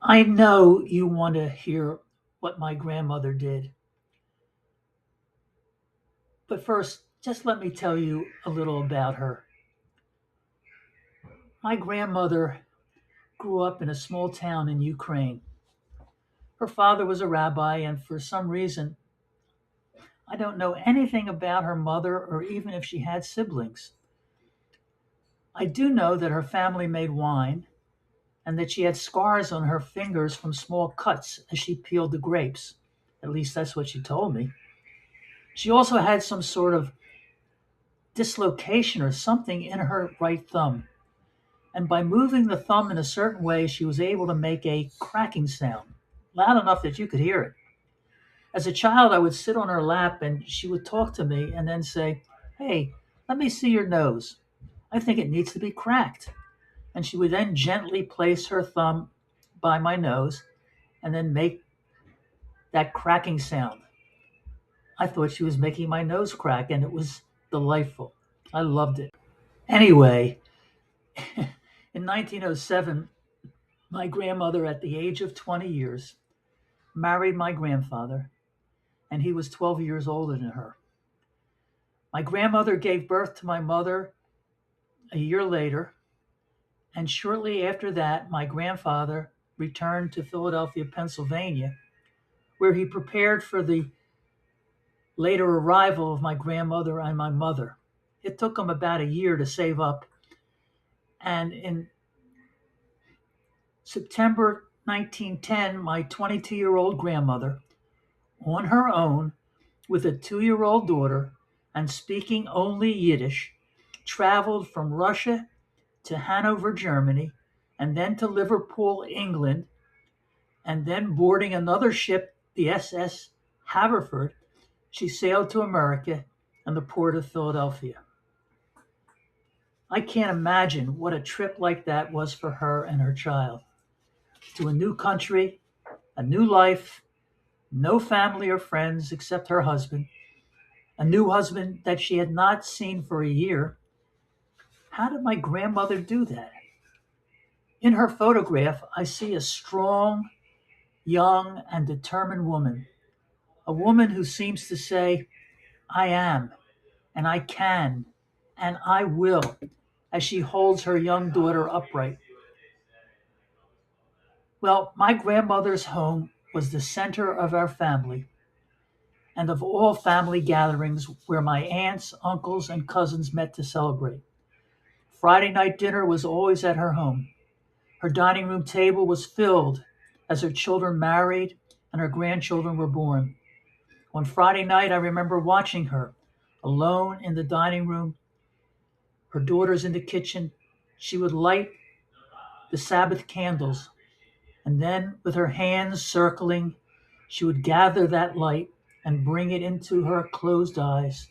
I know you want to hear what my grandmother did, but first, just let me tell you a little about her. My grandmother grew up in a small town in Ukraine. Her father was a rabbi, and for some reason, I don't know anything about her mother or even if she had siblings. I do know that her family made wine and that she had scars on her fingers from small cuts as she peeled the grapes. At least that's what she told me. She also had some sort of dislocation or something in her right thumb. And by moving the thumb in a certain way, she was able to make a cracking sound, loud enough that you could hear it. As a child, I would sit on her lap and she would talk to me and then say, "Hey, let me see your nose. I think it needs to be cracked." And she would then gently place her thumb by my nose and then make that cracking sound. I thought she was making my nose crack, and it was delightful. I loved it. Anyway, in 1907, my grandmother, at the age of 20 years, married my grandfather, and he was 12 years older than her. My grandmother gave birth to my mother a year later, and shortly after that, my grandfather returned to Philadelphia, Pennsylvania, where he prepared for the later arrival of my grandmother and my mother. It took him about a year to save up, and in September 1910, my 22-year-old grandmother, on her own, with a 2-year-old daughter, and speaking only Yiddish, traveled from Russia to Hanover, Germany, and then to Liverpool, England, and then boarding another ship, the SS Haverford, she sailed to America and the port of Philadelphia. I can't imagine what a trip like that was for her and her child. To a new country, a new life, no family or friends except her husband, a new husband that she had not seen for a year. How did my grandmother do that? In her photograph, I see a strong, young, and determined woman, a woman who seems to say, "I am, and I can, and I will," as she holds her young daughter upright. Well, my grandmother's home was the center of our family and of all family gatherings where my aunts, uncles, and cousins met to celebrate. Friday night dinner was always at her home. Her dining room table was filled as her children married and her grandchildren were born. On Friday night, I remember watching her alone in the dining room, her daughters in the kitchen. She would light the Sabbath candles, and then, with her hands circling, she would gather that light and bring it into her closed eyes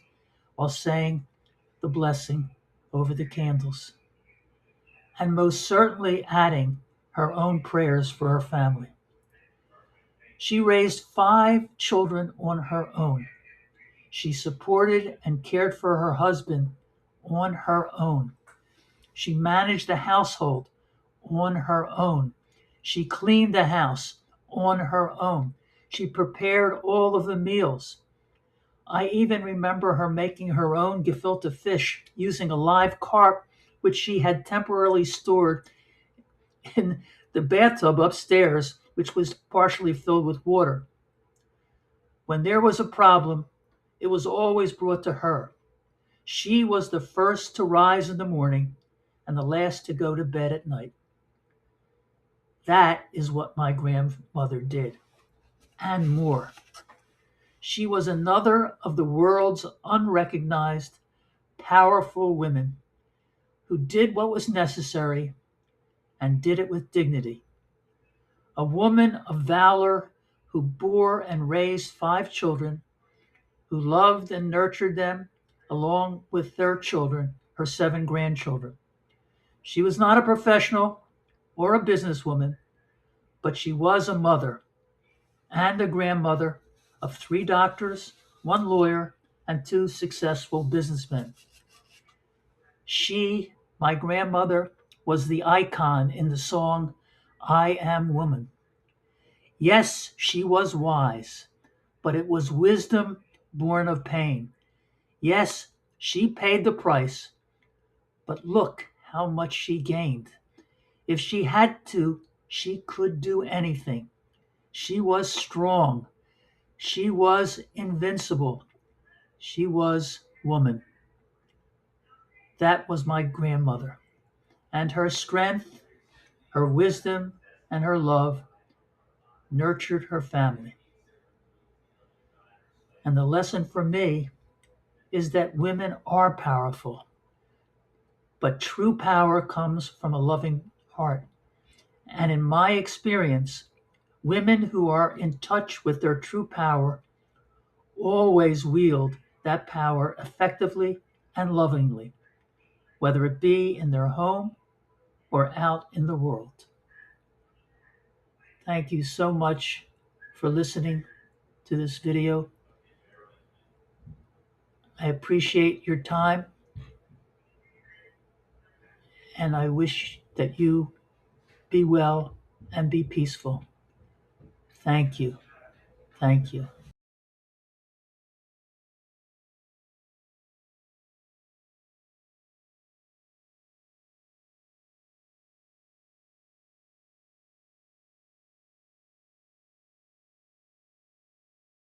while saying the blessing over the candles, and most certainly adding her own prayers for her family. She raised 5 children on her own. She supported and cared for her husband on her own. She managed the household on her own. She cleaned the house on her own. She prepared all of the meals. I even remember her making her own gefilte fish using a live carp, which she had temporarily stored in the bathtub upstairs, which was partially filled with water. When there was a problem, it was always brought to her. She was the first to rise in the morning and the last to go to bed at night. That is what my grandmother did, and more. She was another of the world's unrecognized, powerful women who did what was necessary and did it with dignity. A woman of valor who bore and raised 5 children, who loved and nurtured them along with their children, her 7 grandchildren. She was not a professional or a businesswoman, but she was a mother and a grandmother of 3 doctors, 1 lawyer, and 2 successful businessmen. My grandmother, was the icon in the song "I Am Woman." Yes, she was wise, but it was wisdom born of pain. Yes, she paid the price, but look how much she gained. If she had to, she could do anything. She was strong. She was invincible. She was woman. That was my grandmother. And her strength, her wisdom, and her love nurtured her family. And the lesson for me is that women are powerful, but true power comes from a loving heart. And in my experience, women who are in touch with their true power always wield that power effectively and lovingly, whether it be in their home or out in the world. Thank you so much for listening to this video. I appreciate your time, and I wish that you be well and be peaceful. Thank you. Thank you.